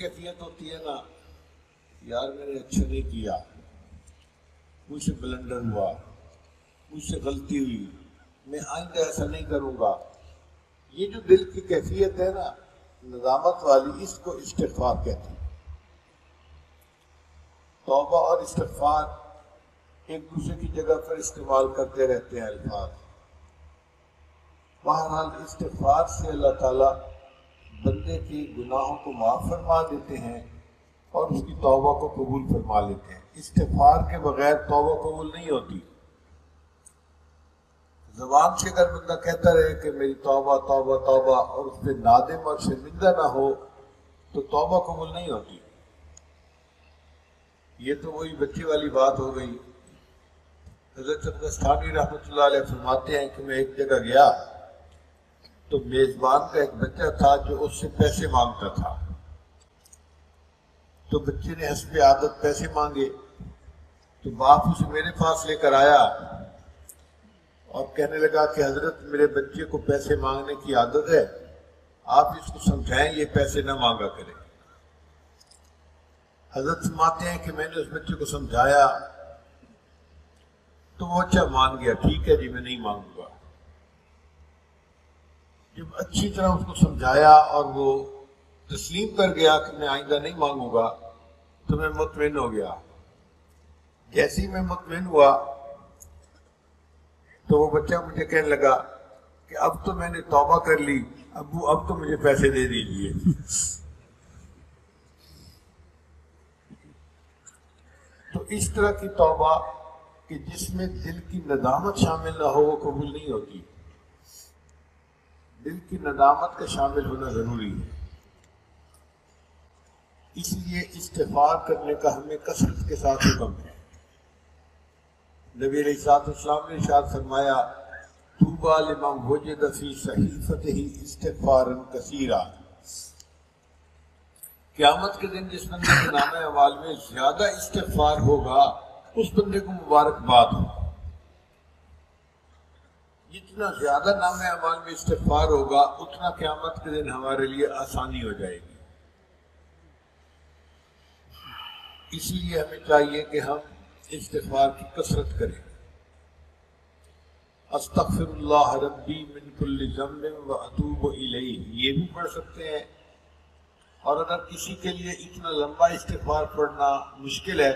کیفیت ہوتی ہے نا، یار میں نے اچھا نہیں کیا، مجھ سے بلنڈر ہوا، مجھ سے غلطی ہوئی، میں آئندہ ایسا نہیں کروں گا، یہ جو دل کی کیفیت ہے نا ندامت والی، اس کو استغفار کہتے ہیں۔ توبہ اور استغفار ایک دوسرے کی جگہ پر استعمال کرتے رہتے ہیں الفاظ۔ بہرحال استغفار سے اللہ تعالیٰ بندے کے گناہوں کو معاف فرما دیتے ہیں اور اس کی توبہ کو قبول فرما لیتے ہیں۔ استغفار کے بغیر توبہ قبول نہیں ہوتی۔ زبان سے اگر بندہ کہتا رہے کہ میری توبہ توبہ توبہ اور اس پہ نادم اور شرمندہ نہ ہو تو توبہ قبول نہیں ہوتی۔ یہ تو وہی بچے والی بات ہو گئی۔ حضرت ثانی رحمۃ اللہ علیہ فرماتے ہیں کہ میں ایک جگہ گیا تو میزبان کا ایک بچہ تھا جو اس سے پیسے مانگتا تھا، تو بچے نے حسب عادت پیسے مانگے، تو باپ اسے میرے پاس لے کر آیا اور کہنے لگا کہ حضرت میرے بچے کو پیسے مانگنے کی عادت ہے، آپ اس کو سمجھائیں یہ پیسے نہ مانگا کرے۔ حضرت فرماتے ہیں کہ میں نے اس بچے کو سمجھایا تو وہ بچہ مان گیا، ٹھیک ہے جی میں نہیں مانگوں گا۔ جب اچھی طرح اس کو سمجھایا اور وہ تسلیم کر گیا کہ میں آئندہ نہیں مانگوں گا تو میں مطمئن ہو گیا۔ جیسے ہی میں مطمئن ہوا تو وہ بچہ مجھے کہنے لگا کہ اب تو میں نے توبہ کر لی، ابو اب تو مجھے پیسے دے دیجیے۔ تو اس طرح کی توبہ کہ جس میں دل کی ندامت شامل نہ ہو وہ قبول نہیں ہوتی۔ دل کی ندامت کا شامل ہونا ضروری ہے۔ اس لیے استغفار کرنے کا ہمیں کثرت کے ساتھ حکم ہے۔ نبی علیہ السلام نے ارشاد فرمایا طوبیٰ لمن وجد فی صحیفتہ استغفارا کثیرا، قیامت کے دن جس بندے کے نام اعمال میں زیادہ استغفار ہوگا اس بندے کو مبارکباد ہو۔ جتنا زیادہ نام اعمال میں استغفار ہوگا اتنا قیامت کے دن ہمارے لیے آسانی ہو جائے گی۔ اس لیے ہمیں چاہیے کہ ہم استغفار کی کثرت کریں۔ استغفر اللہ ربی من کل ذنب واتوب الیہ، یہ بھی پڑھ سکتے ہیں، اور اگر کسی کے لیے اتنا لمبا استغفار پڑھنا مشکل ہے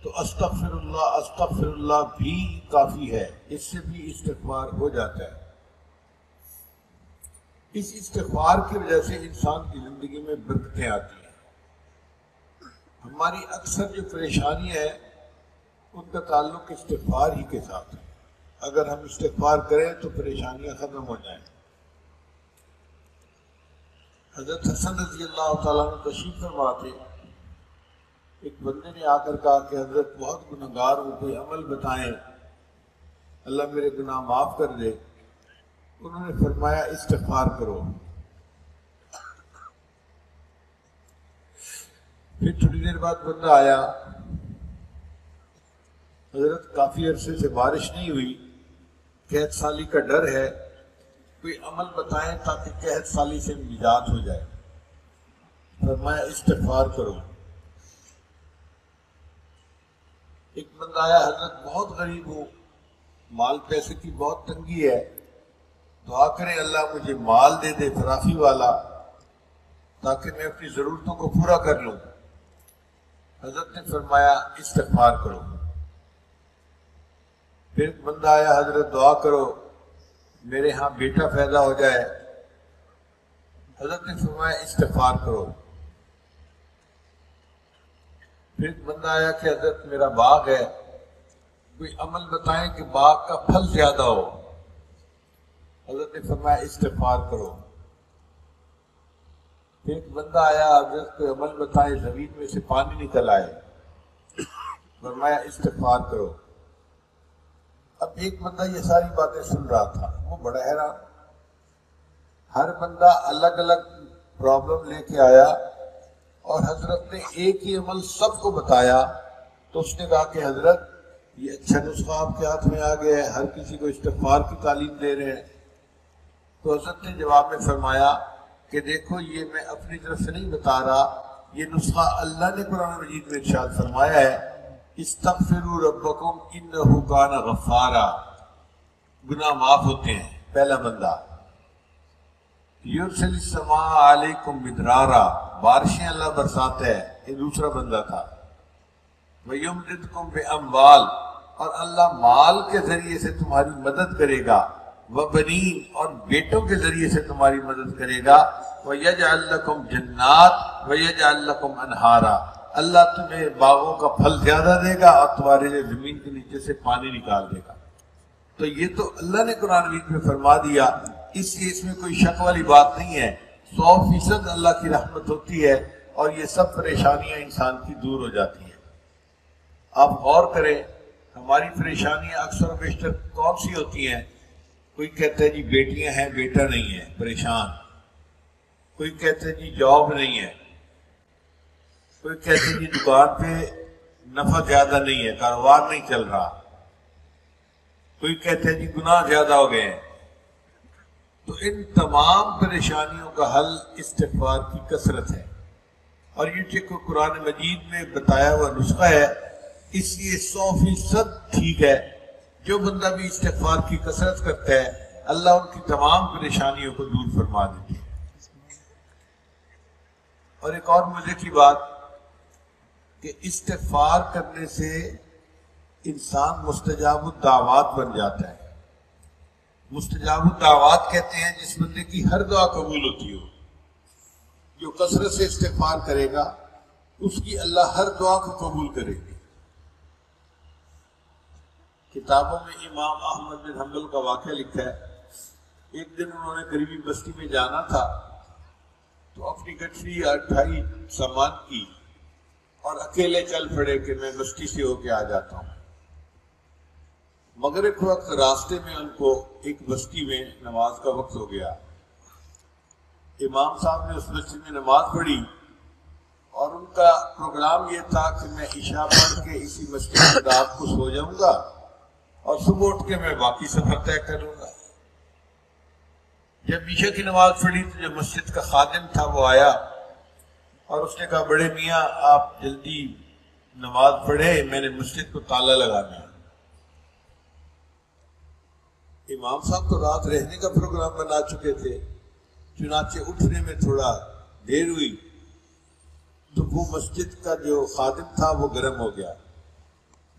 تو استغفر اللہ بھی کافی ہے، اس سے بھی استغفار ہو جاتا ہے۔ اس استغفار کی وجہ سے انسان کی زندگی میں برکتیں آتی ہیں۔ ہماری اکثر جو پریشانی ہے ان کا تعلق استغفار ہی کے ساتھ ہے۔ اگر ہم استغفار کریں تو پریشانیاں ختم ہو جائیں۔ حضرت حسن رضی اللہ تعالیٰ عنہ تشریف فرما تھے، ایک بندے نے آ کر کہا کہ حضرت بہت گنہگار ہوں، کوئی عمل بتائیں اللہ میرے گناہ معاف کر دے۔ انہوں نے فرمایا استغفار کرو۔ پھر تھوڑی دیر بعد بندہ آیا، حضرت کافی عرصے سے بارش نہیں ہوئی، قحط سالی کا ڈر ہے، کوئی عمل بتائیں تاکہ قحط سالی سے نجات ہو جائے۔ فرمایا استغفار کرو۔ ایک بندہ آیا، حضرت بہت غریب ہوں، مال پیسے کی بہت تنگی ہے، دعا کریں اللہ مجھے مال دے دے فراخی والا تاکہ میں اپنی ضرورتوں کو پورا کر لوں۔ حضرت نے فرمایا استغفار کرو۔ پھر ایک بندہ آیا، حضرت دعا کرو میرے ہاں بیٹا پیدا ہو جائے۔ حضرت نے فرمایا استغفار کرو۔ پھر ایک بندہ آیا کہ حضرت میرا باغ ہے، کوئی عمل بتائیں کہ باغ کا پھل زیادہ ہو۔ حضرت نے فرمایا استغفار کرو۔ پھر ایک بندہ آیا، حضرت کوئی عمل بتائیں زمین میں سے پانی نکل آئے۔ فرمایا استغفار کرو۔ اب ایک بندہ یہ ساری باتیں سن رہا تھا، وہ بڑا حیران، ہر بندہ الگ الگ پرابلم لے کے آیا اور حضرت نے ایک ہی عمل سب کو بتایا۔ تو اس نے کہا کہ حضرت یہ اچھا نسخہ آپ کے ہاتھ میں آ گیا ہے، ہر کسی کو استغفار کی تعلیم دے رہے ہیں۔ تو حضرت نے جواب میں فرمایا کہ دیکھو یہ میں اپنی طرف سے نہیں بتا رہا، یہ نسخہ اللہ نے قرآن مجید میں ارشاد فرمایا ہے، استغفروا ربکم انہ کان غفارا، گناہ معاف ہوتے ہیں، پہلا بندہ۔ یرسل السماء علیکم مدرارا، بارشیں اللہ برساتا ہے، یہ دوسرا بندہ تھا۔ وَيُمْدِدْكُمْ بِأَمْوَالٍ، اور اللہ مال کے ذریعے سے تمہاری مدد کرے گا، وَبَنِينَ، اور بیٹوں کے ذریعے سے تمہاری مدد کرے گا، وَيَجْعَلْ لَكُمْ جَنَّاتٍ وَيَجْعَلْ لَكُمْ أَنْهَارًا، اللہ تمہیں باغوں کا پھل زیادہ دے گا اور تمہارے لیے زمین کے نیچے سے پانی نکال دے گا۔ تو یہ تو اللہ نے قرآن مجید میں فرما دیا، اس لیے اس میں کوئی شک والی بات نہیں ہے، 100% اللہ کی رحمت ہوتی ہے اور یہ سب پریشانیاں انسان کی دور ہو جاتی ہیں۔ آپ غور کریں، ہماری پریشانیاں اکثر و بیشتر کون سی ہوتی ہیں؟ کوئی کہتا ہے جی بیٹیاں ہیں بیٹا نہیں ہے، پریشان۔ کوئی کہتا ہے جی جاب نہیں ہے، کوئی کہتا ہے جی دکان پہ نفع زیادہ نہیں ہے، کاروبار نہیں چل رہا، کوئی کہتا ہے جی گناہ زیادہ ہو گئے ہیں۔ تو ان تمام پریشانیوں کا حل استغفار کی کثرت ہے، اور یہ جو قرآن مجید میں بتایا ہوا نسخہ ہے، اس لیے 100% ٹھیک ہے۔ جو بندہ بھی استغفار کی کثرت کرتا ہے، اللہ ان کی تمام پریشانیوں کو دور فرما دیتے ہیں۔ اور ایک اور مزے کی بات کہ استغفار کرنے سے انسان مستجاب الدعوات بن جاتا ہے۔ مستجاب الدعوات کہتے ہیں جس بندے کی ہر دعا قبول ہوتی ہو، جو کثرت سے استغفار کرے گا اس کی اللہ ہر دعا کو قبول کرے گی۔ کتابوں میں امام احمد بن حنبل کا واقعہ لکھا ہے، ایک دن انہوں نے قریبی بستی میں جانا تھا تو اپنی گٹھری اٹھائی سامان کی اور اکیلے چل پڑے کہ میں بستی سے ہو کے آ جاتا ہوں۔ مغرب وقت راستے میں ان کو ایک بستی میں نماز کا وقت ہو گیا۔ امام صاحب نے اس بستی میں نماز پڑھی اور ان کا پروگرام یہ تھا کہ میں عشاء پڑھ کے اسی مسجد میں رات کو سو جاؤں گا اور صبح اٹھ کے میں باقی سفر طے کروں گا۔ جب عشاء کی نماز پڑھی تو جو مسجد کا خادم تھا وہ آیا اور اس نے کہا بڑے میاں آپ جلدی نماز پڑھے، میں نے مسجد کو تالا لگانا ہے۔ امام صاحب تو رات رہنے کا پروگرام بنا چکے تھے، چنانچہ اٹھنے میں تھوڑا دیر ہوئی تو وہ مسجد کا جو خادم تھا وہ گرم ہو گیا۔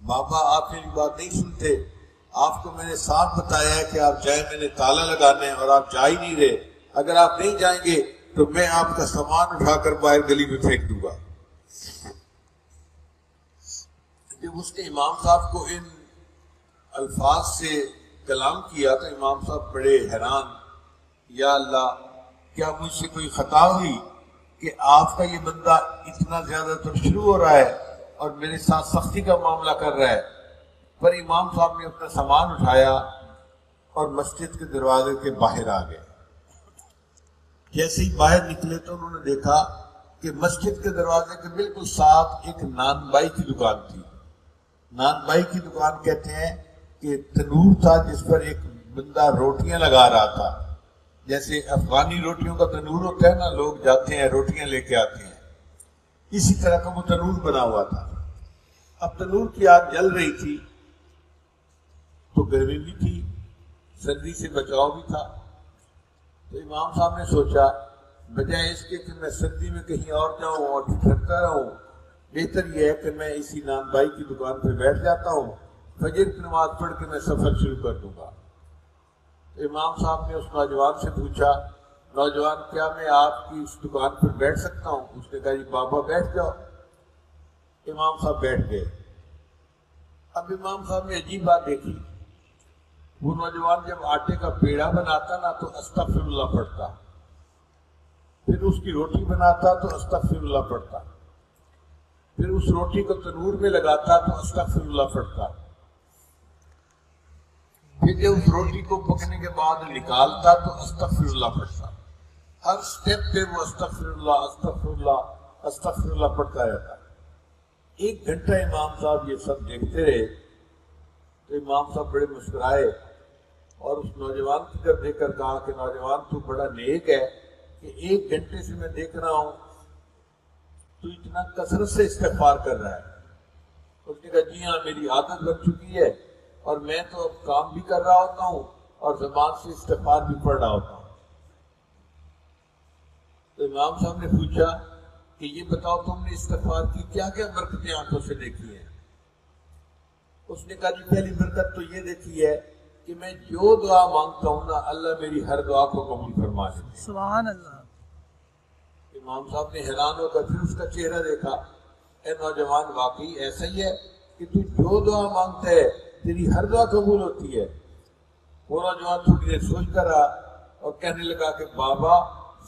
بابا آپ میری بات نہیں سنتے، آپ کو میں نے صاف بتایا ہے کہ آپ جائیں، میں نے تالا لگانا ہے اور آپ جا ہی نہیں رہے، اگر آپ نہیں جائیں گے تو میں آپ کا سامان اٹھا کر باہر گلی میں پھینک دوں گا۔ جب اس نے امام صاحب کو ان الفاظ سے کلام کیا تو امام صاحب بڑے حیران، یا اللہ کیا مجھ سے کوئی خطا ہوئی کہ آپ کا یہ بندہ اتنا زیادہ تر شروع ہو رہا ہے اور میرے ساتھ سختی کا معاملہ کر رہا ہے؟ پر امام صاحب نے اپنا سامان اٹھایا اور مسجد کے دروازے کے باہر آ گئے۔ جیسے ہی باہر نکلے تو انہوں نے دیکھا کہ مسجد کے دروازے کے بالکل ساتھ ایک نان بائی کی دکان تھی۔ نان بائی کی دکان کہتے ہیں کہ تنور تھا جس پر ایک بندہ روٹیاں لگا رہا تھا، جیسے افغانی روٹیوں کا تنور ہوتا ہے نا، لوگ جاتے ہیں روٹیاں لے کے آتے ہیں، اسی طرح کا وہ تنور بنا ہوا تھا۔ اب تنور کی آگ جل رہی تھی تو گرمی بھی تھی، سردی سے بچاؤ بھی تھا، تو امام صاحب نے سوچا بجائے اس کے کہ میں سردی میں کہیں اور جاؤں اور ٹھٹکتا رہوں، بہتر یہ ہے کہ میں اسی نان بائی کی دکان پہ بیٹھ جاتا ہوں، فجر کی نماز پڑھ کے میں سفر شروع کر دوں گا۔ امام صاحب نے اس نوجوان سے پوچھا، نوجوان کیا میں آپ کی اس دکان پر بیٹھ سکتا ہوں؟ اس نے کہا جی بابا بیٹھ جاؤ۔ امام صاحب بیٹھ گئے۔ اب امام صاحب نے عجیب بات دیکھی، وہ نوجوان جب آٹے کا پیڑا بناتا نا تو استغفر اللہ پڑھتا، پھر اس کی روٹی بناتا تو استغفر اللہ پڑھتا، پھر اس روٹی کو تنور میں لگاتا تو استغفر اللہ پڑھتا، پھر جب اس روٹی کو پکنے کے بعد نکالتا تو استغفر اللہ پڑھتا۔ ہر سٹیپ پہ وہ استغفر اللہ استغفر اللہ استغفر اللہ پڑھتا رہتا۔ 1 گھنٹہ امام صاحب یہ سب دیکھتے رہے تو امام صاحب بڑے مسکرائے اور اس نوجوان کی طرف دیکھ کر کہا کہ نوجوان تو بڑا نیک ہے کہ 1 گھنٹے سے میں دیکھ رہا ہوں تو اتنا کثرت سے استغفار کر رہا ہے؟ اس نے کہا جی ہاں میری عادت بن چکی ہے اور میں تو اب کام بھی کر رہا ہوتا ہوں اور زبان سے استغفار بھی پڑھ رہا ہوتا ہوں۔ تو امام صاحب نے پوچھا کہ یہ بتاؤ تم نے استغفار کی کیا کیا برکتیں آنکھوں سے دیکھی ہیں؟ اس نے کہا جی پہلی برکت تو یہ دیکھی ہے کہ میں جو دعا مانگتا ہوں نا اللہ میری ہر دعا کو قبول فرما دیتے ہیں۔ سبحان اللہ۔ امام صاحب نے حیران ہو کر پھر اس کا چہرہ دیکھا، اے نوجوان واقعی ایسا ہی ہے کہ تو جو دعا مانگتا ہے تیری ہر دعا قبول ہوتی ہے؟ وہ نوجوان تھوڑی دیر سوچ کر رہا اور کہنے لگا کہ بابا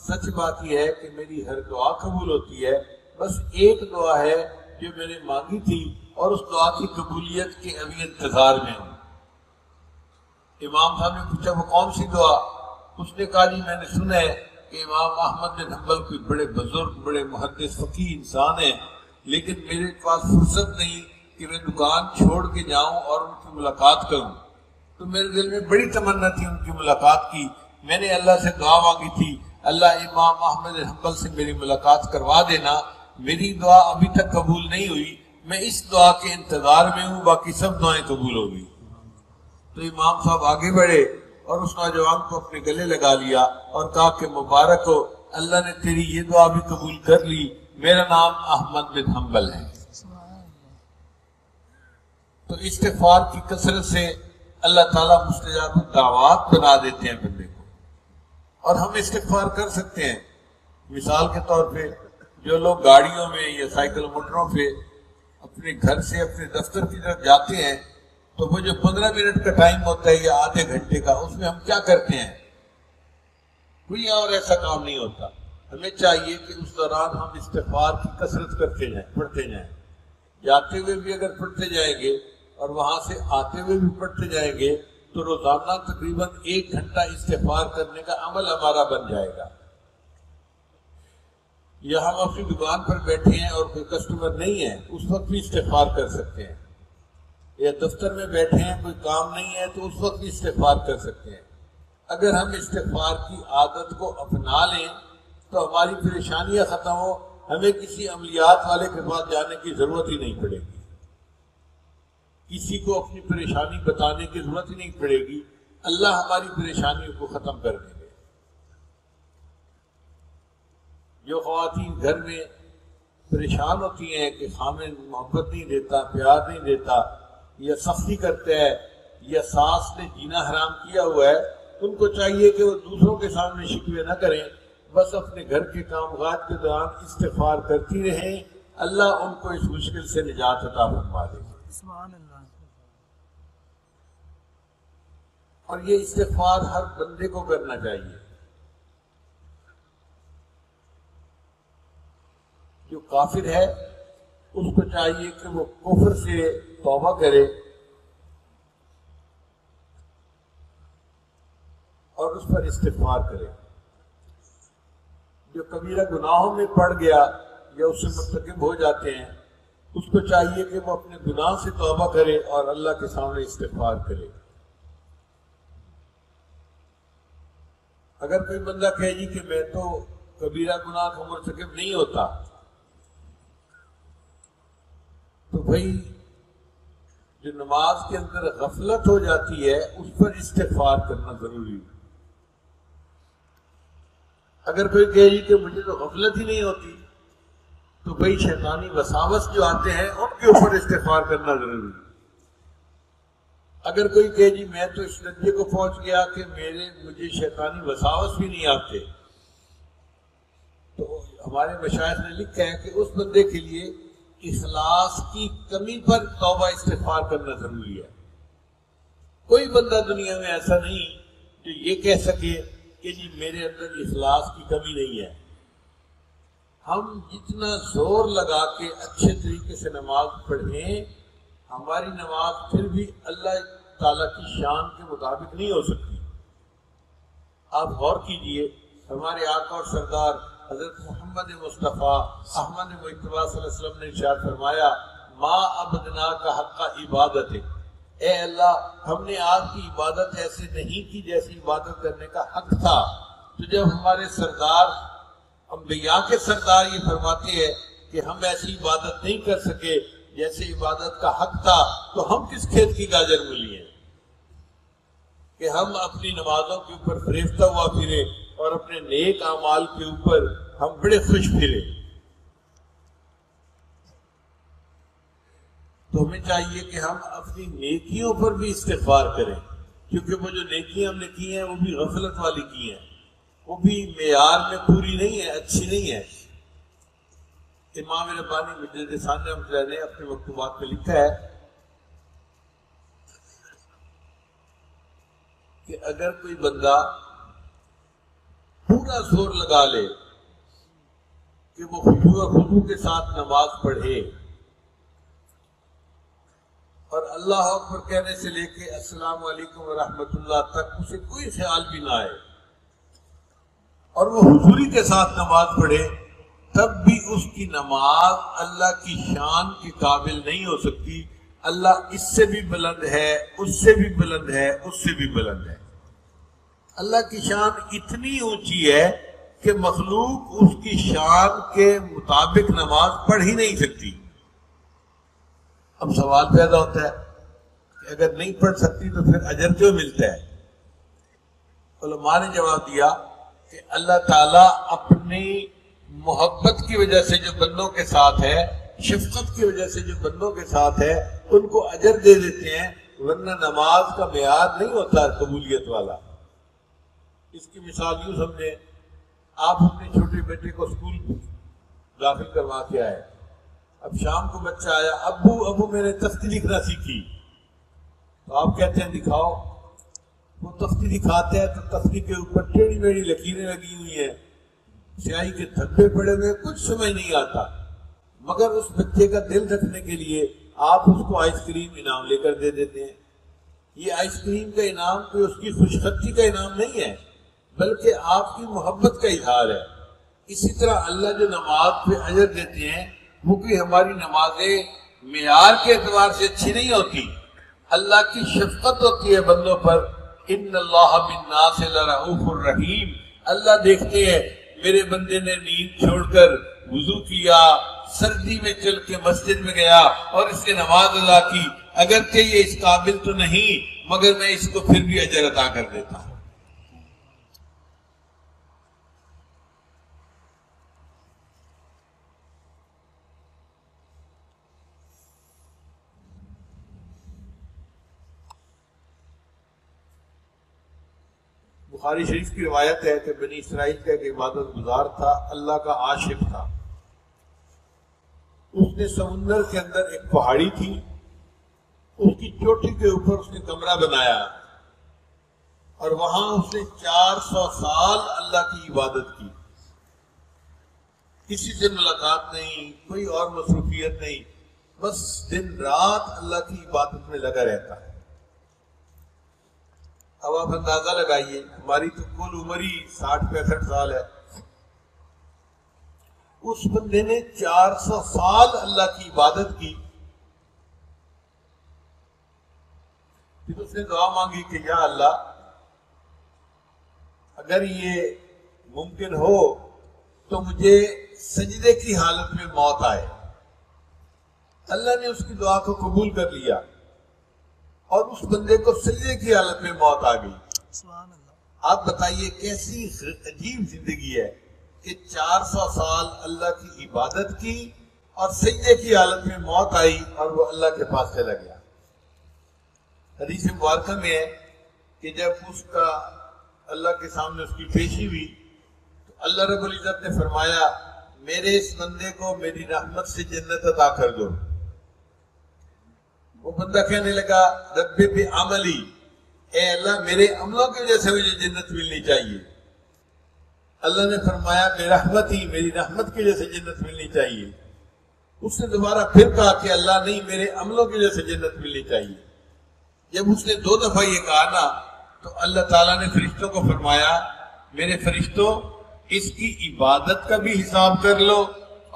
سچ بات یہ ہے کہ میری ہر دعا قبول ہوتی ہے، بس ایک دعا ہے جو میں نے مانگی تھی اور اس دعا کی قبولیت کے ابھی انتظار میں ہوں۔ امام صاحب نے پوچھا وہ کون سی دعا؟ اس نے کہا جی میں نے سنا ہے کہ امام احمد بن حنبل کوئی بڑے بزرگ بڑے محدث فقیہ انسان ہیں، لیکن میرے پاس فرصت نہیں کہ میں دکان چھوڑ کے جاؤں اور ان کی ملاقات کروں، تو میرے دل میں بڑی تمنا تھی ان کی ملاقات کی۔ میں نے اللہ سے دعا مانگی تھی اللہ امام احمد بن حنبل سے میری ملاقات کروا دینا، میری دعا ابھی تک قبول نہیں ہوئی، میں اس دعا کے انتظار میں ہوں، باقی سب دعائیں قبول ہوگی۔ تو امام صاحب آگے بڑھے اور اس نوجوان کو اپنے گلے لگا لیا اور کہا کہ مبارک ہو، اللہ نے تیری یہ دعا بھی قبول کر لی، میرا نام احمد بن حنبل ہے۔ تو استغفار کی کثرت سے اللہ تعالیٰ مستجاب الدعوات بنا دیتے ہیں بندے کو، اور ہم استغفار کر سکتے ہیں۔ مثال کے طور پہ جو لوگ گاڑیوں میں یا سائیکل موٹروں پہ اپنے گھر سے اپنے دفتر کی طرف جاتے ہیں تو وہ جو 15 منٹ کا ٹائم ہوتا ہے یا آدھے گھنٹے کا، اس میں ہم کیا کرتے ہیں؟ کوئی اور ایسا کام نہیں ہوتا۔ ہمیں چاہیے کہ اس دوران ہم استغفار کی کثرت کرتے جائیں، پڑھتے جائیں، جاتے ہوئے بھی اگر پڑھتے جائیں گے اور وہاں سے آتے ہوئے بھی پڑھتے جائیں گے تو روزانہ تقریباً 1 گھنٹہ استغفار کرنے کا عمل ہمارا بن جائے گا۔ یا ہم اپنی دکان پر بیٹھے ہیں اور کوئی کسٹمر نہیں ہے، اس وقت بھی استغفار کر سکتے ہیں، یا دفتر میں بیٹھے ہیں کوئی کام نہیں ہے تو اس وقت بھی استغفار کر سکتے ہیں۔ اگر ہم استغفار کی عادت کو اپنا لیں تو ہماری پریشانیاں ختم ہو، ہمیں کسی عملیات والے کے پاس جانے کی ضرورت ہی نہیں پڑے گی، کسی کو اپنی پریشانی بتانے کی ضرورت ہی نہیں پڑے گی، اللہ ہماری پریشانیوں کو ختم کر دیں گے۔ جو خواتین گھر میں پریشان ہوتی ہیں کہ خامن محبت نہیں دیتا، پیار نہیں دیتا، یا سختی کرتا ہے، یا ساس نے جینا حرام کیا ہوا ہے، ان کو چاہیے کہ وہ دوسروں کے سامنے شکوے نہ کریں، بس اپنے گھر کے کام کاج کے دوران استغفار کرتی رہیں، اللہ ان کو اس مشکل سے نجات عطا فرما دے گا۔ سبحان اللہ۔ اور یہ استغفار ہر بندے کو کرنا چاہیے۔ جو کافر ہے اس کو چاہیے کہ وہ کفر سے توبہ کرے اور اس پر استغفار کرے۔ جو کبیرہ گناہوں میں پڑ گیا یا اس سے مرتکب ہو جاتے ہیں اس کو چاہیے کہ وہ اپنے گناہ سے توبہ کرے اور اللہ کے سامنے استغفار کرے۔ اگر کوئی بندہ کہے جی کہ میں تو کبیرہ گناہ کا مرتکب نہیں ہوتا، تو بھائی جو نماز کے اندر غفلت ہو جاتی ہے اس پر استغفار کرنا ضروری ہے۔ اگر کوئی کہے جی کہ مجھے تو غفلت ہی نہیں ہوتی، تو بھائی شیطانی وساوس جو آتے ہیں ان کے اوپر استغفار کرنا ضروری ہے۔ اگر کوئی کہے جی میں تو اس درجے کو پہنچ گیا کہ مجھے شیطانی وساوس بھی نہیں آتے، تو ہمارے مشائخ نے لکھا ہے کہ اس بندے کے لیے اخلاص کی کمی پر توبہ استغفار کرنا ضروری ہے۔ کوئی بندہ دنیا میں ایسا نہیں جو یہ کہہ سکے کہ جی میرے اندر اخلاص کی کمی نہیں ہے۔ ہم جتنا زور لگا کے اچھے طریقے سے نماز پڑھیں، ہماری نماز پھر بھی اللہ تعالیٰ کی شان کے مطابق نہیں ہو سکتی۔ آپ غور کیجئے، ہمارے آقا اور سردار حضرت محمد مصطفیٰ احمد مجتبیٰ صلی اللہ علیہ وسلم نے ارشاد فرمایا ما عبدناک حق عبادت، اے اللہ ہم نے آپ کی عبادت ایسے نہیں کی جیسی عبادت کرنے کا حق تھا۔ تو جب ہمارے سردار انبیاء کے سردار یہ فرماتے ہیں کہ ہم ایسی عبادت نہیں کر سکے جیسے عبادت کا حق تھا، تو ہم کس کھیت کی گاجر مولی ہیں کہ ہم اپنی نمازوں کے اوپر فریفتہ ہوا پھرے اور اپنے نیک اعمال کے اوپر ہم بڑے خوش پھرے۔ تو ہمیں چاہیے کہ ہم اپنی نیکیوں پر بھی استغفار کریں، کیونکہ وہ جو نیکیاں ہم نے کی ہیں وہ بھی غفلت والی کی ہیں، وہ بھی معیار میں پوری نہیں ہے، اچھی نہیں ہے۔ امام ربانی مجدد ثانی رحمۃ اللہ نے اپنے مکتوبات میں لکھا ہے کہ اگر کوئی بندہ پورا زور لگا لے کہ وہ خشوع و خضوع کے ساتھ نماز پڑھے اور اللہ اکبر کہنے سے لے کے السلام علیکم ورحمۃ اللہ تک اسے کوئی خیال بھی نہ آئے اور وہ حضوری کے ساتھ نماز پڑھے، تب بھی اس کی نماز اللہ کی شان کے قابل نہیں ہو سکتی۔ اللہ اس سے بھی بلند ہے، اس سے بھی بلند ہے، اس سے بھی بلند ہے۔ اللہ کی شان اتنی اونچی ہے کہ مخلوق اس کی شان کے مطابق نماز پڑھ ہی نہیں سکتی۔ اب سوال پیدا ہوتا ہے کہ اگر نہیں پڑھ سکتی تو پھر اجر کیوں ملتا ہے؟ علماء نے جواب دیا کہ اللہ تعالیٰ اپنی محبت کی وجہ سے جو بندوں کے ساتھ ہے، شفقت کی وجہ سے جو بندوں کے ساتھ ہے، ان کو اجر دے دیتے ہیں، ورنہ نماز کا معیار نہیں ہوتا قبولیت والا۔ اس کی مثال یوں سمجھیں، آپ اپنے چھوٹے بیٹے کو اسکول داخل کروا کے آئے، اب شام کو بچہ آیا، ابو میں نے تختی لکھنا سیکھی، تو آپ کہتے ہیں دکھاؤ، وہ تختی دکھاتے ہیں تو تختی کے اوپر ٹیڑھی میڑھی لکیریں لگی ہوئی ہیں، سیاہی کے دھبے پڑے ہوئے، کچھ سمجھ نہیں آتا، مگر اس بچے کا دل رکھنے کے لیے آپ اس کو آئس کریم انعام لے کر دے دیتے ہیں۔ یہ آئس کریم کا انعام کوئی اس کی خوش خطی کا انعام نہیں ہے، بلکہ آپ کی محبت کا اظہار ہے۔ اسی طرح اللہ جو نماز پہ اجر دیتے ہیں وہ کوئی ہماری نمازیں معیار کے اعتبار سے اچھی نہیں ہوتی، اللہ کی شفقت ہوتی ہے بندوں پر۔ ان اللہ بالناس لرؤوف الرحیم، اللہ دیکھتے ہیں میرے بندے نے نیند چھوڑ کر وضو کیا، سردی میں چل کے مسجد میں گیا اور اس نے نماز ادا کی، اگرچہ یہ اس قابل تو نہیں مگر میں اس کو پھر بھی اجر عطا کر دیتا ہوں۔ بخاری شریف کی روایت ہے کہ بنی اسرائیل کا ایک عبادت گزار تھا، اللہ کا عاشق تھا۔ اس نے سمندر کے اندر ایک پہاڑی تھی، اس کی چوٹی کے اوپر اس نے کمرہ بنایا اور وہاں اس نے 400 سال اللہ کی عبادت کی، کسی سے ملاقات نہیں، کوئی اور مصروفیت نہیں، بس دن رات اللہ کی عبادت میں لگا رہتا ہے۔ اب آپ اندازہ لگائیے، ہماری تو کل عمر ہی 60-65 سال ہے، اس بندے نے 400 سال اللہ کی عبادت کی، پھر اس نے دعا مانگی کہ یا اللہ اگر یہ ممکن ہو تو مجھے سجدے کی حالت میں موت آئے۔ اللہ نے اس کی دعا کو قبول کر لیا اور اس بندے کو سجدے کی حالت میں موت آ گئی۔ آپ بتائیے کیسی عجیب زندگی ہے کہ 400 سال اللہ کی عبادت کی اور سجدے کی حالت میں موت آئی اور وہ اللہ کے پاس چلا گیا۔ حدیث مبارکہ میں ہے کہ جب اس کا اللہ کے سامنے اس کی پیشی ہوئی تو اللہ رب العزت نے فرمایا میرے اس بندے کو میری رحمت سے جنت عطا کر دو۔ وہ بندہ کہنے لگا رب بعملی، اے اللہ میرے عملوں کی وجہ سے مجھے جنت ملنی چاہیے۔ اللہ نے فرمایا برحمتی، میری رحمت کی وجہ سے جنت ملنی چاہیے۔ اس نے دوبارہ پھر کہا کہ اللہ نہیں، میرے عملوں کی وجہ سے جنت ملنی چاہیے۔ جب اس نے 2 دفعہ یہ کہا نا تو اللہ تعالیٰ نے فرشتوں کو فرمایا میرے فرشتوں اس کی عبادت کا بھی حساب کر لو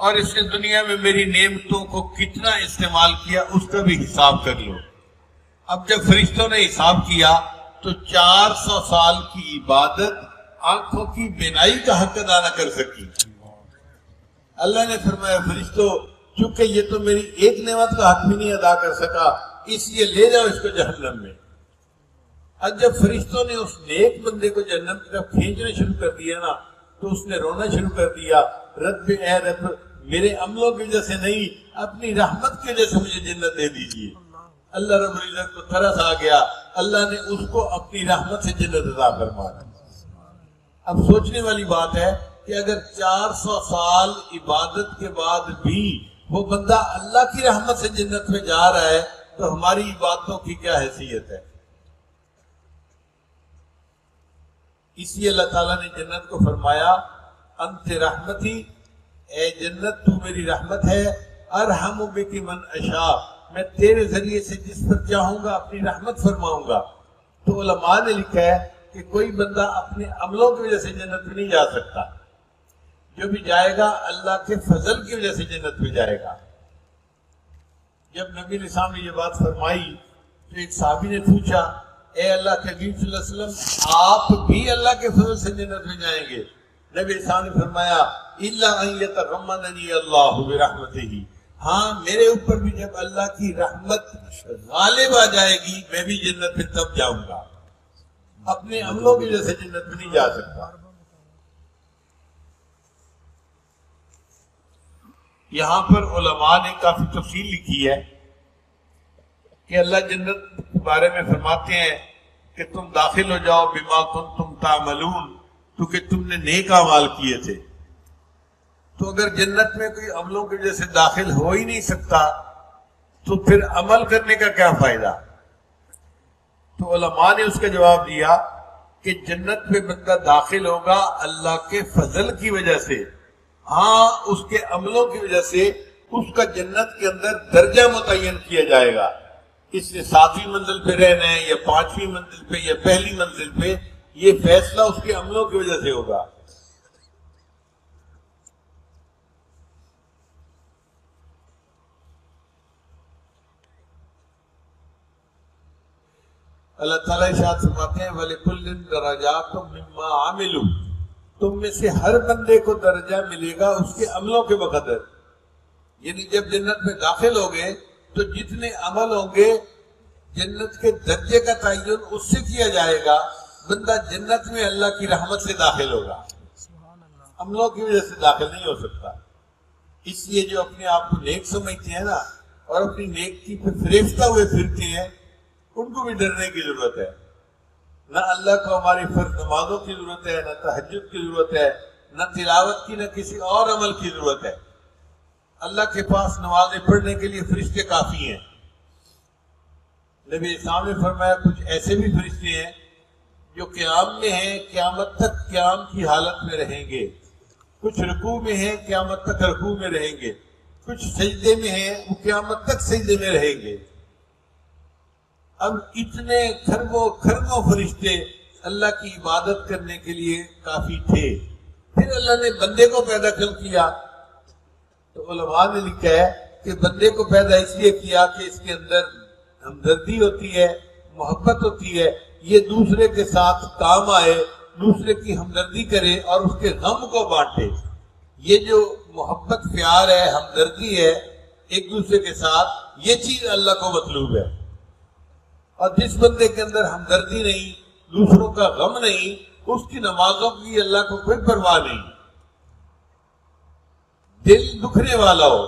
اور اس نے دنیا میں میری نعمتوں کو کتنا استعمال کیا اس کا بھی حساب کر لو۔ اب جب فرشتوں نے حساب کیا تو 400 سال کی عبادت آنکھوں کی بینائی کا حق ادا نہ کر سکی۔ اللہ نے فرمایا فرشتوں چونکہ یہ تو میری ایک نعمت کا حق بھی نہیں ادا کر سکا اس لیے لے جاؤ اس کو جہنم میں۔ اب جب فرشتوں نے اس نیک بندے کو جہنم کی طرف کھینچنا شروع کر دیا نا تو اس نے رونا شروع کر دیا، رب اے رب میرے عملوں کی وجہ سے نہیں اپنی رحمت کی وجہ سے مجھے جنت دے دیجیے۔ اللہ رب العزت کو ترس آ گیا، اللہ نے اس کو اپنی رحمت سے جنت عطا فرما دی۔ اب سوچنے والی بات ہے کہ اگر 400 سال عبادت کے بعد بھی وہ بندہ اللہ کی رحمت سے جنت میں جا رہا ہے تو ہماری عبادتوں کی کیا حیثیت ہے؟ اس لیے اللہ تعالیٰ نے جنت کو فرمایا انت رحمتی، اے جنت تو میری رحمت ہے، ارحم بک من اشاء، میں تیرے ذریعے سے جس پر چاہوں گا اپنی رحمت فرماؤں گا۔ تو علماء نے لکھا ہے کہ کوئی بندہ اپنے عملوں کی وجہ سے جنت میں نہیں جا سکتا، جو بھی جائے گا اللہ کے فضل کی وجہ سے جنت میں جائے گا۔ جب نبی علیہ السلام نے یہ بات فرمائی تو ایک صحابی نے پوچھا اے اللہ کے حبیب صلی اللہ علیہ وسلم آپ بھی اللہ کے فضل سے جنت میں جائیں گے؟ نبی علیہ السلام نے فرمایا الا ان یتغمدنی اللہ برحمتہ، ہاں میرے اوپر بھی جب اللہ کی رحمت غالب آ جائے گی میں بھی جنت میں تب جاؤں گا، اپنے عملوں کی وجہ سے جنت میں نہیں جا سکتا۔ یہاں پر علماء نے کافی تفصیل لکھی ہے کہ اللہ جنت کے بارے میں فرماتے ہیں کہ تم داخل ہو جاؤ بما کنتم تعملون، کیونکہ تم نے نیک اعمال کیے تھے۔ تو اگر جنت میں کوئی عملوں کی وجہ سے داخل ہو ہی نہیں سکتا تو پھر عمل کرنے کا کیا فائدہ؟ تو علماء نے اس کا جواب دیا کہ جنت میں بندہ داخل ہوگا اللہ کے فضل کی وجہ سے، ہاں اس کے عملوں کی وجہ سے اس کا جنت کے اندر درجہ متعین کیا جائے گا، اس نے 7ویں منزل پہ رہنا ہے یا 5ویں منزل پہ یا پہلی منزل پہ، یہ فیصلہ اس کے عملوں کی وجہ سے ہوگا۔ اللہ تعالیٰ ارشاد فرماتے ہیں وَلِكُلٍّ دَرَجَاتٌ مِّمَّا عَمِلُوا، تم میں سے ہر بندے کو درجہ ملے گا اس کے عملوں کے بقدر۔ یعنی جب جنت میں داخل ہوگے تو جتنے عمل ہوں گے جنت کے درجے کا تعین اس سے کیا جائے گا۔ بندہ جنت میں اللہ کی رحمت سے داخل ہوگا، عملوں کی وجہ سے داخل نہیں ہو سکتا۔ اس لیے جو اپنے آپ کو نیک سمجھتے ہیں نا اور اپنی نیکی پہ فریفتہ ہوئے پھرتے ہیں ان کو بھی ڈرنے کی ضرورت ہے۔ نہ اللہ کو ہماری فرض نمازوں کی ضرورت ہے، نہ تہجد کی ضرورت ہے، نہ تلاوت کی، نہ کسی اور عمل کی ضرورت ہے۔ اللہ کے پاس نمازیں پڑھنے کے لیے فرشتے کافی ہیں۔ نبی اسلام نے فرمایا کچھ ایسے بھی فرشتے ہیں جو قیام میں ہیں، قیامت تک قیام کی حالت میں رہیں گے، کچھ رکوع میں ہیں، قیامت تک رکوع میں رہیں گے، کچھ سجدے میں ہیں، وہ قیامت تک سجدے میں رہیں گے۔ اب اتنے کھربوں فرشتے اللہ کی عبادت کرنے کے لیے کافی تھے، پھر اللہ نے بندے کو پیدا کیوں کیا؟ تو علماء نے لکھا ہے کہ بندے کو پیدا اس لیے کیا کہ اس کے اندر ہمدردی ہوتی ہے، محبت ہوتی ہے، یہ دوسرے کے ساتھ کام آئے، دوسرے کی ہمدردی کرے اور اس کے غم کو بانٹے۔ یہ جو محبت پیار ہے، ہمدردی ہے ایک دوسرے کے ساتھ، یہ چیز اللہ کو مطلوب ہے۔ اور جس بندے کے اندر ہمدردی نہیں، دوسروں کا غم نہیں، اس کی نمازوں کی اللہ کو کوئی پرواہ نہیں۔ دل دکھنے والا ہو،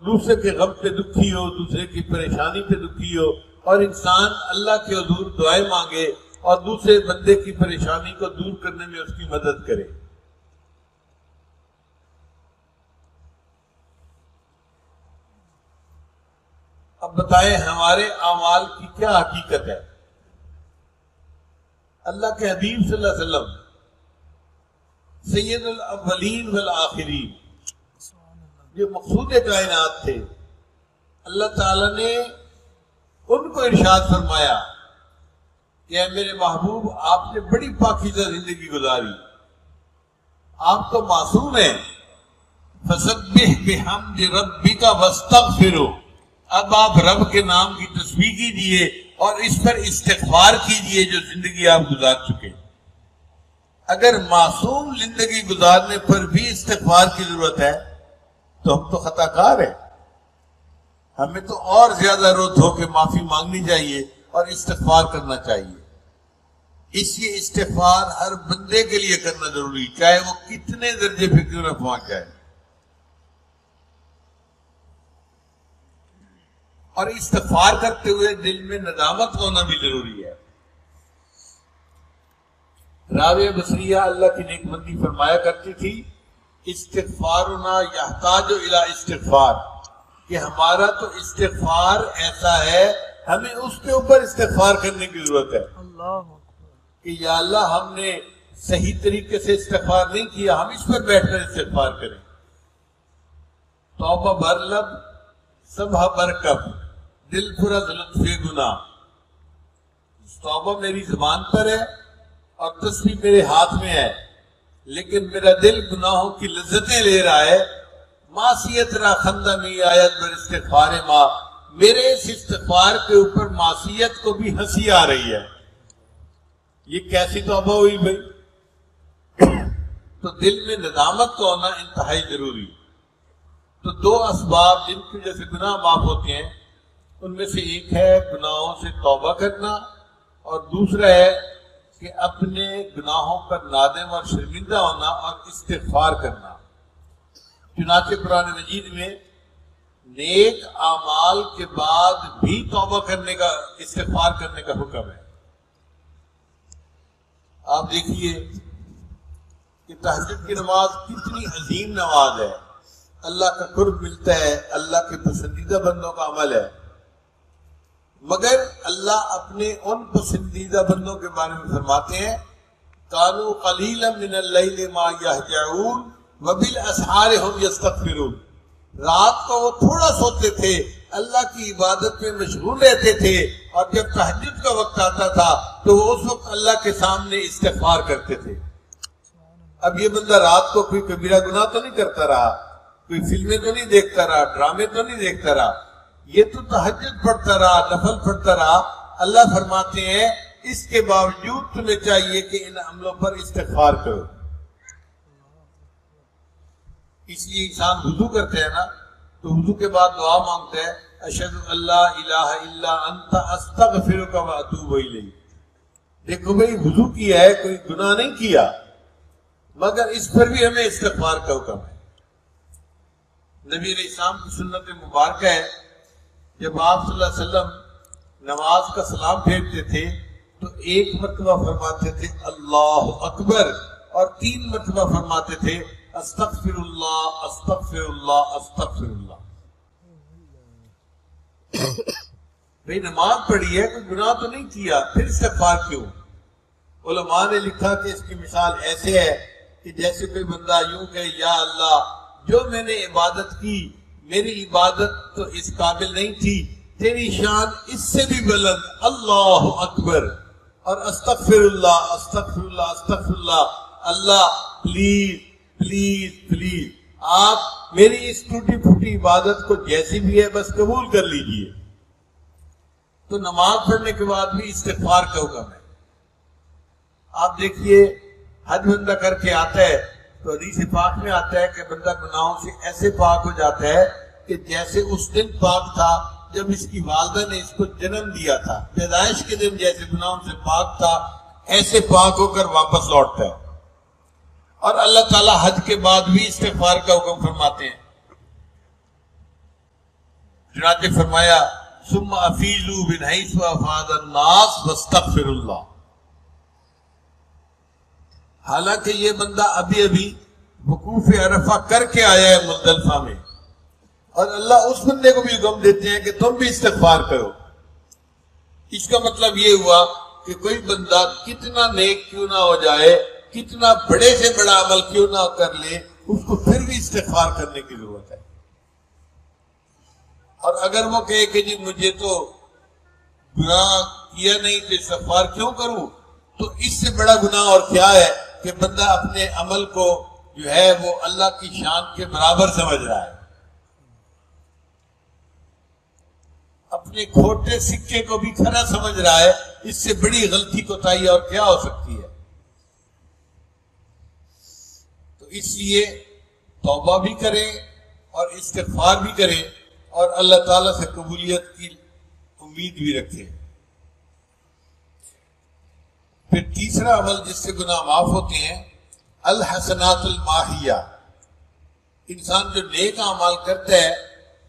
دوسرے کے غم پہ دکھی ہو، دوسرے کی پریشانی پہ دکھی ہو، اور انسان اللہ کے حضور دعائیں مانگے اور دوسرے بندے کی پریشانی کو دور کرنے میں اس کی مدد کرے۔ اب بتائیں ہمارے اعمال کی کیا حقیقت ہے؟ اللہ کے حبیب صلی اللہ علیہ وسلم سید الاولین والآخرین جو مقصود کائنات تھے، اللہ تعالیٰ نے ان کو ارشاد فرمایا کہ اے میرے محبوب آپ نے بڑی پاکیزہ زندگی گزاری، آپ تو معصوم ہیں، فسبح بحمد ربک واستغفرہ، اب آپ رب کے نام کی تسبیح کیجئے اور اس پر استغفار کیجئے جو زندگی آپ گزار چکے۔ اگر معصوم زندگی گزارنے پر بھی استغفار کی ضرورت ہے تو ہم تو خطا کار ہیں. ہمیں تو اور زیادہ رو دھو کے معافی مانگنی چاہیے اور استغفار کرنا چاہیے. اس لیے استغفار ہر بندے کے لیے کرنا ضروری، چاہے وہ کتنے درجے پہ کیوں نہ پہنچ جائے. اور استغفار کرتے ہوئے دل میں ندامت ہونا بھی ضروری ہے. رابعہ بصریہ اللہ کی نیک بندی فرمایا کرتی تھی، استغفارنا یحتاج الی استغفار، کہ ہمارا تو استغفار ایسا ہے ہمیں اس کے اوپر استغفار کرنے کی ضرورت ہے. کہ یا اللہ ہم نے صحیح طریقے سے استغفار نہیں کیا، ہم اس پر بیٹھ کر استغفار کریں. توبہ بر لب سبح بر کف، دل پورا لطف گناہ. توبہ میری زبان پر ہے اور تسبیح میرے ہاتھ میں ہے، لیکن میرا دل گناہوں کی لذتیں لے رہا ہے. معصیت را خندہ میں آیت بر استغفار ماں، میرے اس استغفار کے اوپر معصیت کو بھی ہنسی آ رہی ہے. یہ کیسی توبہ ہوئی بھائی؟ تو دل میں ندامت کا ہونا انتہائی ضروری. تو دو اسباب جن کی وجہ سے گناہ معاف ہوتے ہیں، ان میں سے ایک ہے گناہوں سے توبہ کرنا، اور دوسرا ہے کہ اپنے گناہوں پر نادم اور شرمندہ ہونا اور استغفار کرنا. چنانچہ قرآن مجید میں نیک اعمال کے بعد بھی توبہ کرنے کا، استغفار کرنے کا حکم ہے. آپ دیکھیے کہ تہجد کی نماز کتنی عظیم نماز ہے، اللہ کا قرب ملتا ہے، اللہ کے پسندیدہ بندوں کا عمل ہے. مگر اللہ اپنے ان پسندیدہ بندوں کے بارے میں فرماتے ہیں، کانوا قلیلا من اللیل ما یہجعون وبالاسحار هم یستغفرون. رات کو وہ تھوڑا سوتے تھے، اللہ کی عبادت میں مشغول رہتے تھے، اور جب تہجد کا وقت آتا تھا تو وہ اس وقت اللہ کے سامنے استغفار کرتے تھے. اب یہ بندہ رات کو کوئی کبیرہ گناہ تو نہیں کرتا رہا، کوئی فلمیں تو نہیں دیکھتا رہا، ڈرامے تو نہیں دیکھتا رہا، یہ تو تہجد پڑھتا رہا، نفل پڑھتا رہا. اللہ فرماتے ہیں اس کے باوجود تمہیں چاہیے کہ ان عملوں پر استغفار کرو. اس لیے انسان وضو کرتے ہیں نا، تو وضو کے بعد دعا مانگتا ہے، اشہد ان لا الہ الا انت استغفرک و اتوب الیک. دیکھو بھائی، وضو کیا ہے، کوئی گناہ نہیں کیا، مگر اس پر بھی ہمیں استغفار کا حکم ہے. نبی علیہ السلام کی سنت مبارکہ ہے، جب آپ صلی اللہ علیہ وسلم نماز کا سلام پھیرتے تھے تو ایک مرتبہ فرماتے تھے اللہ اکبر، اور 3 مرتبہ فرماتے تھے استغفر اللہ استغفر اللہ استغفر اللہ. بھئی نماز پڑھی ہے، کوئی گناہ تو نہیں کیا، پھر استغفار کیوں؟ علماء نے لکھا کہ اس کی مثال ایسے ہے کہ جیسے کوئی بندہ یوں کہ یا اللہ، جو میں نے عبادت کی، میری عبادت تو اس قابل نہیں تھی، تیری شان اس سے بھی بلند، اللہ اکبر، اور استغفر اللہ استغفر اللہ استغفر اللہ. اللہ پلیز پلیز پلیز آپ میری اس ٹوٹی پھوٹی عبادت کو جیسی بھی ہے بس قبول کر لیجئے. تو نماز پڑھنے کے بعد بھی استغفار کا حکم ہے. آپ دیکھیے حج بندہ کر کے آتا ہے تو حدیث پاک میں آتا ہے کہ بندہ گناہوں سے ایسے پاک ہو جاتا ہے کہ جیسے اس دن پاک تھا جب اس کی والدہ نے اس کو جنم دیا تھا. پیدائش کے دن جیسے گناہوں سے پاک تھا، ایسے پاک ہو کر واپس لوٹتا ہے. اور اللہ تعالیٰ حج کے بعد بھی استغفار کا حکم فرماتے ہیں. چنانچہ فرمایا ثم افیضوا من حیث افاض الناس واستغفر اللہ. حالانکہ یہ بندہ ابھی وقوف عرفہ کر کے آیا ہے مزدلفہ میں، اور اللہ اس بندے کو بھی حکم دیتے ہیں کہ تم بھی استغفار کرو. اس کا مطلب یہ ہوا کہ کوئی بندہ کتنا نیک کیوں نہ ہو جائے، کتنا بڑے سے بڑا عمل کیوں نہ کر لے، اس کو پھر بھی استغفار کرنے کی ضرورت ہے. اور اگر وہ کہے کہ جی مجھے تو گناہ کیا نہیں تو استغفار کیوں کروں، تو اس سے بڑا گناہ اور کیا ہے کہ بندہ اپنے عمل کو جو ہے وہ اللہ کی شان کے برابر سمجھ رہا ہے. اپنے کھوٹے سکے کو بھی کھرا سمجھ رہا ہے. اس سے بڑی غلطی کوتاہی اور کیا ہو سکتی ہے؟ تو اس لیے توبہ بھی کریں اور استغفار بھی کریں اور اللہ تعالیٰ سے قبولیت کی امید بھی رکھیں۔ پھر تیسرا عمل جس سے گناہ معاف ہوتے ہیں، الحسنات الماحیہ، انسان جو نیک اعمال کرتا ہے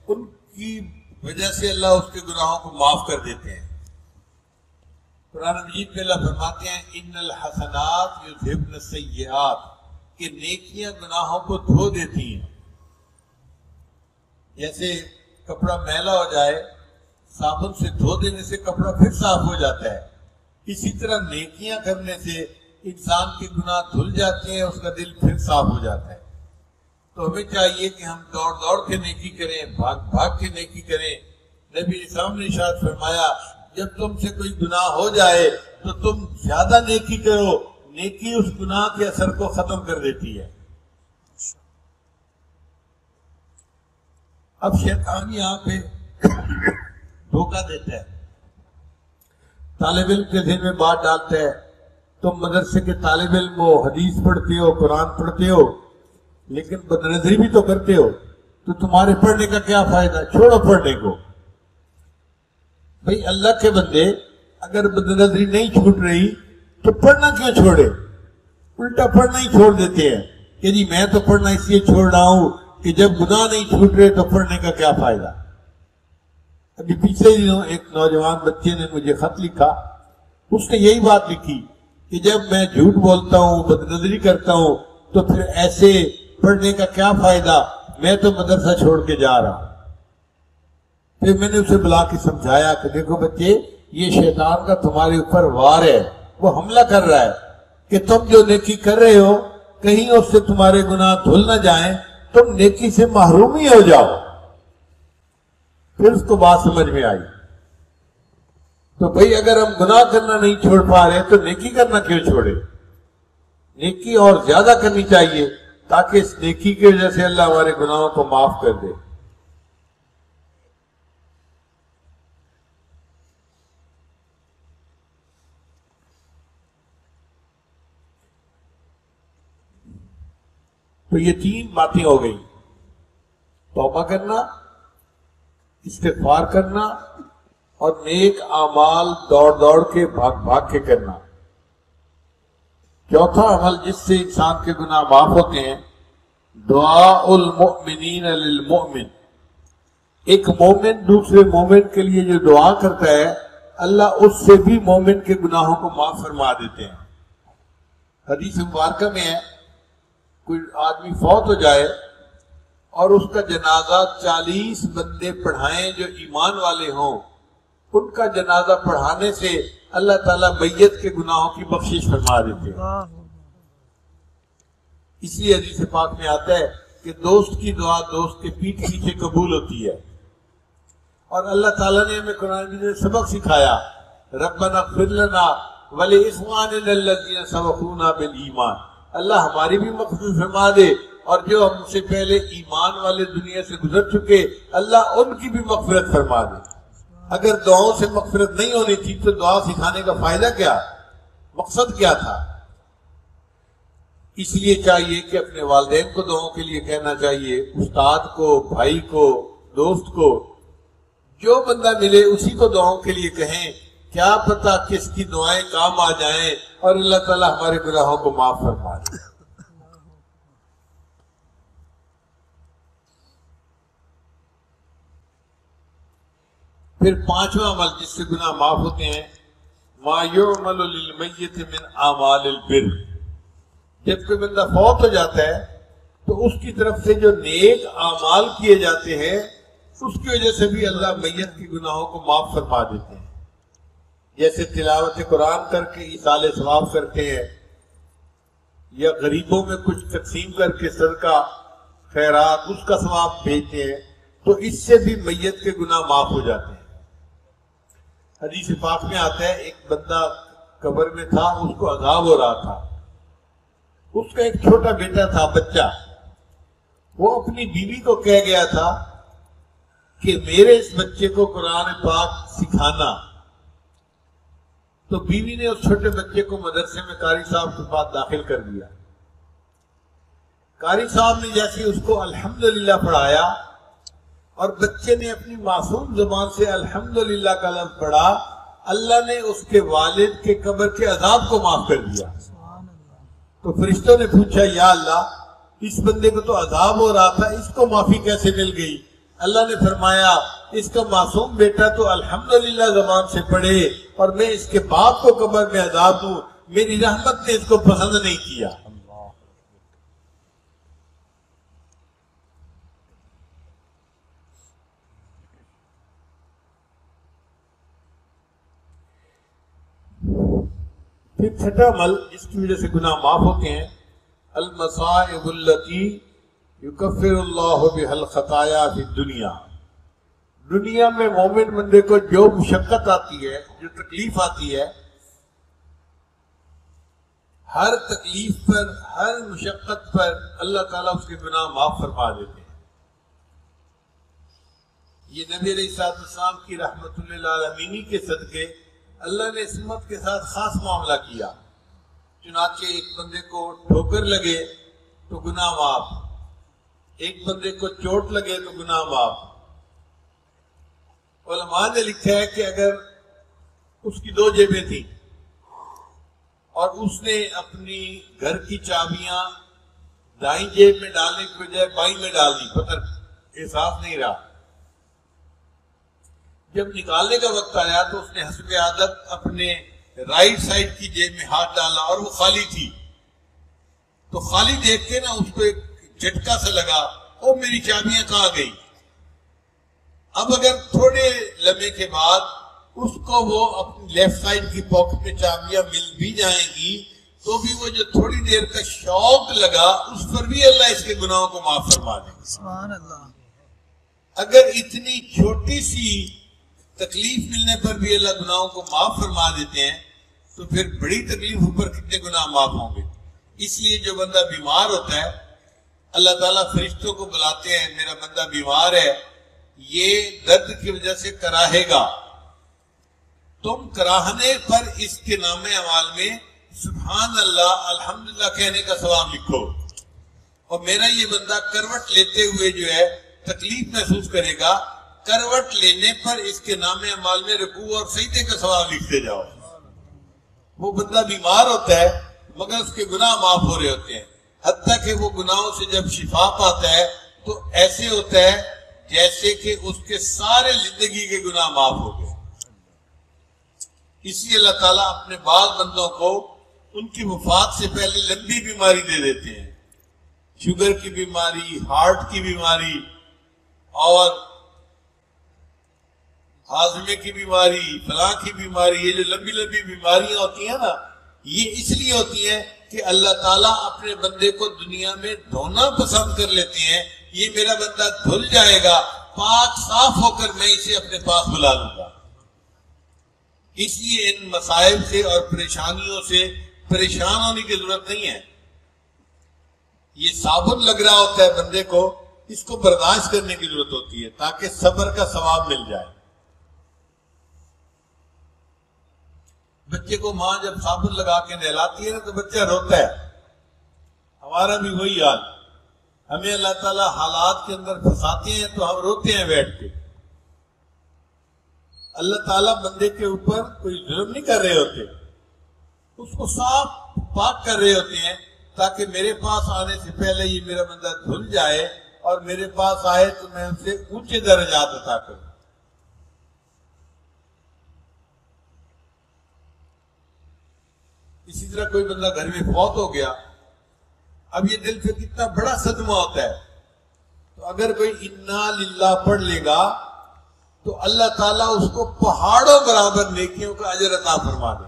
ان کی وجہ سے اللہ اس کے گناہوں کو معاف کر دیتے ہیں۔ قرآن مجید میں اللہ فرماتے ہیں ان الحسنات یذہبن السیئات، کہ نیکیاں گناہوں کو دھو دیتی ہیں۔ جیسے کپڑا میلا ہو جائے، صابن سے دھو دینے سے کپڑا پھر صاف ہو جاتا ہے، اسی طرح نیکیاں کرنے سے انسان کے گناہ دھل جاتے ہیں، اس کا دل پھر صاف ہو جاتا ہے۔ تو ہمیں چاہیے کہ ہم دوڑ دوڑ کے نیکی کریں، بھاگ بھاگ کے نیکی کریں۔ نبی اسلام نے ارشاد فرمایا جب تم سے کوئی گناہ ہو جائے تو تم زیادہ نیکی کرو، نیکی اس گناہ کے اثر کو ختم کر دیتی ہے۔ اب شیطان یہاں پہ دھوکہ دیتا ہے، طالب علم کے ذہن میں بات ڈالتا ہے، تم مدرسے کے طالب علم ہو، حدیث پڑھتے ہو، قرآن پڑھتے ہو، لیکن بدنظری بھی تو کرتے ہو، تو تمہارے پڑھنے کا کیا فائدہ؟ چھوڑو پڑھنے کو۔ بھئی اللہ کے بندے اگر بدنظری نہیں چھوٹ رہی تو پڑھنا کیوں چھوڑے؟ الٹا پڑھنا ہی چھوڑ دیتے ہیں کہ جی میں تو پڑھنا اس لیے چھوڑ رہا ہوں کہ جب گناہ نہیں چھوٹ رہے تو پڑھنے کا کیا فائدہ۔ ابھی پچھلے دنوں ایک نوجوان بچے نے مجھے خط لکھا، اس نے یہی بات لکھی کہ جب میں جھوٹ بولتا ہوں، بدنظری کرتا ہوں، تو پھر ایسے پڑھنے کا کیا فائدہ، میں تو مدرسہ چھوڑ کے جا رہا ہوں۔ پھر میں نے اسے بلا کے سمجھایا کہ دیکھو بچے، یہ شیطان کا تمہارے اوپر وار ہے، وہ حملہ کر رہا ہے کہ تم جو نیکی کر رہے ہو کہیں اس سے تمہارے گناہ دھل نہ جائیں، تم نیکی سے محروم ہی ہو جاؤ۔ پھر اس کو بات سمجھ میں آئی۔ تو بھئی اگر ہم گناہ کرنا نہیں چھوڑ پا رہے تو نیکی کرنا کیوں چھوڑے؟ نیکی اور زیادہ کرنی چاہیے تاکہ اس نیکی کی وجہ سے اللہ ہمارے گناہوں کو معاف کر دے۔ تو یہ تین باتیں ہو گئی، توبہ کرنا، استغفار کرنا اور نیک اعمال دوڑ دوڑ کے بھاگ بھاگ کے کرنا۔ چوتھا عمل جس سے انسان کے گناہ معاف ہوتے ہیں، دعاء المؤمنین للمؤمن، ایک مومن دوسرے مومن کے لیے جو دعا کرتا ہے اللہ اس سے بھی مومن کے گناہوں کو معاف فرما دیتے ہیں۔ حدیث مبارکہ میں ہے کوئی آدمی فوت ہو جائے اور اس کا جنازہ 40 بندے پڑھائیں جو ایمان والے ہوں، ان کا جنازہ پڑھانے سے اللہ تعالیٰ میت کے گناہوں کی بخشش فرما دیتے ہیں۔ اس لیے حدیث پاک میں آتا ہے کہ دوست کی دعا دوست کے پیٹھ پیچھے قبول ہوتی ہے۔ اور اللہ تعالیٰ نے ہمیں قرآن میں سبق سکھایا، ربنا اغفر لنا ولاخواننا الذین سبقونا بالایمان، اللہ ہماری بھی مغفرت فرما دے اور جو ہم سے پہلے ایمان والے دنیا سے گزر چکے اللہ ان کی بھی مغفرت فرما دے۔ اگر دعاؤں سے مغفرت نہیں ہونی تھی تو دعا سکھانے کا فائدہ کیا، مقصد کیا تھا؟ اس لیے چاہیے کہ اپنے والدین کو دعاؤں کے لیے کہنا چاہیے، استاد کو، بھائی کو، دوست کو، جو بندہ ملے اسی کو دعاؤں کے لیے کہیں، کیا پتہ کس کی دعائیں کام آ جائیں اور اللہ تعالیٰ ہمارے گناہوں کو معاف فرما دے۔ پھر پانچواں عمل جس سے گناہ معاف ہوتے ہیں، ما یعمل للمیت من اعمال البر، جب کوئی بندہ فوت ہو جاتا ہے تو اس کی طرف سے جو نیک اعمال کیے جاتے ہیں اس کی وجہ سے بھی اللہ میت کے گناہوں کو معاف فرما دیتے ہیں۔ جیسے تلاوت قرآن کر کے ایصال ثواب کرتے ہیں، یا غریبوں میں کچھ تقسیم کر کے صدقہ خیرات اس کا ثواب بھیجتے ہیں، تو اس سے بھی میت کے گناہ معاف ہو جاتے ہیں۔ حدیث پاک میں آتا ہے ایک بندہ قبر میں تھا، اس کو عذاب ہو رہا تھا، اس کا ایک چھوٹا بیٹا تھا، بچہ، وہ اپنی بیوی کو کہہ گیا تھا کہ میرے اس بچے کو قرآن پاک سکھانا۔ تو بیوی نے اس چھوٹے بچے کو مدرسے میں قاری صاحب کے پاس داخل کر دیا۔ قاری صاحب نے جیسے اس کو الحمدللہ پڑھایا اور بچے نے اپنی معصوم زبان سے الحمدللہ کا لفظ پڑھا، اللہ نے اس کے والد کے قبر کے عذاب کو معاف کر دیا۔ تو فرشتوں نے پوچھا یا اللہ، اس بندے کو تو عذاب ہو رہا تھا، اس کو معافی کیسے مل گئی؟ اللہ نے فرمایا اس کا معصوم بیٹا تو الحمدللہ زبان سے پڑھے اور میں اس کے باپ کو قبر میں عذاب دوں، میری رحمت نے اس کو پسند نہیں کیا۔ پھر چھٹا عمل جس کی وجہ سے گناہ معاف ہوتے ہیں، المصائب التی یکفر اللہ بها الخطایا فی الدنیا۔ دنیا میں مومن بندے کو جو مشقت آتی ہے، جو تکلیف آتی ہے، ہر تکلیف پر، ہر مشقت پر اللہ تعالیٰ اس کے گناہ معاف فرما دیتے ہیں۔ یہ نبی علیہ السلام کی رحمت للعالمین کے صدقے اللہ نے اس امت کے ساتھ خاص معاملہ کیا۔ چنانچہ ایک بندے کو ٹھوکر لگے تو گناہ معاف، ایک بندے کو چوٹ لگے تو گناہ معاف۔ علماء نے لکھا ہے کہ اگر اس کی 2 جیبیں تھیں اور اس نے اپنی گھر کی چابیاں دائیں جیب میں ڈالنے کی بجائے بائیں میں ڈال دی، پتہ احساس نہیں رہا، جب نکالنے کا وقت آیا تو اس نے حسب عادت اپنے رائٹ سائڈ کی جیب میں ہاتھ ڈالا اور وہ خالی تھی، تو خالی دیکھ کے نا اس کو ایک جھٹکا سے لگا، او میری چابیاں کہاں گئی؟ اب اگر تھوڑے لمحے کے بعد اس کو وہ اپنی لیفٹ سائڈ کی پاکٹ میں چابیاں مل بھی جائیں گی تو بھی وہ جو تھوڑی دیر کا شوق لگا اس پر بھی اللہ اس کے گناہوں کو معاف فرما دے گا۔ سبحان اللہ۔ اگر اتنی چھوٹی سی تکلیف ملنے پر بھی اللہ گناہوں کو معاف فرما دیتے ہیں تو پھر بڑی تکلیفوں پر کتنے گناہ معاف ہوں گے۔ اس لیے جو بندہ بیمار ہوتا ہے اللہ تعالیٰ فرشتوں کو بلاتے ہیں، میرا بندہ بیمار ہے، یہ درد کی وجہ سے کراہے گا، تم کراہنے پر اس کے نام اعمال میں سبحان اللہ الحمدللہ کہنے کا ثواب لکھو، اور میرا یہ بندہ کروٹ لیتے ہوئے جو ہے تکلیف محسوس کرے گا، کروٹ لینے پر اس کے نام اعمال میں رکوع اور سجدے کا ثواب لکھتے جاؤ۔ وہ بندہ بیمار ہوتا ہے مگر اس کے گناہ معاف ہو رہے ہوتے ہیں، حتیٰ کہ وہ گناہوں سے جب شفا پاتا ہے تو ایسے ہوتا ہے جیسے کہ اس کے سارے زندگی کے گناہ معاف ہو گئے۔ اسی اللہ تعالیٰ اپنے بعض بندوں کو ان کی وفات سے پہلے لمبی بیماری دے دیتے ہیں، شوگر کی بیماری، ہارٹ کی بیماری اور ہاضمے کی بیماری، فلاں کی بیماری، یہ جو لمبی لمبی بیماریاں ہوتی ہیں نا، یہ اس لیے ہوتی ہیں کہ اللہ تعالیٰ اپنے بندے کو دنیا میں دھونا پسند کر لیتے ہیں۔ یہ میرا بندہ دھل جائے گا، پاک صاف ہو کر میں اسے اپنے پاس بلا لوں گا۔ اس لیے ان مسائل سے اور پریشانیوں سے پریشان ہونے کی ضرورت نہیں ہے۔ یہ صابن لگ رہا ہوتا ہے بندے کو، اس کو برداشت کرنے کی ضرورت ہوتی ہے تاکہ صبر کا ثواب مل جائے۔ بچے کو ماں جب صابن لگا کے نہلاتی ہے نا تو بچہ روتا ہے، ہمارا بھی وہی حال، ہمیں اللہ تعالیٰ حالات کے اندر پھنساتے ہیں تو ہم روتے ہیں بیٹھ کے۔ اللہ تعالیٰ بندے کے اوپر کوئی ظلم نہیں کر رہے ہوتے، اس کو صاف پاک کر رہے ہوتے ہیں تاکہ میرے پاس آنے سے پہلے یہ میرا بندہ دھل جائے اور میرے پاس آئے تو میں ان سے اونچے درجات عطا کروں۔ اسی طرح کوئی بندہ گھر میں فوت ہو گیا، اب یہ دل پہ کتنا بڑا صدمہ ہوتا ہے، تو اگر کوئی انا للہ پڑھ لے گا تو اللہ تعالیٰ اس کو پہاڑوں برابر نیکیوں کا اجر عطا فرما دے۔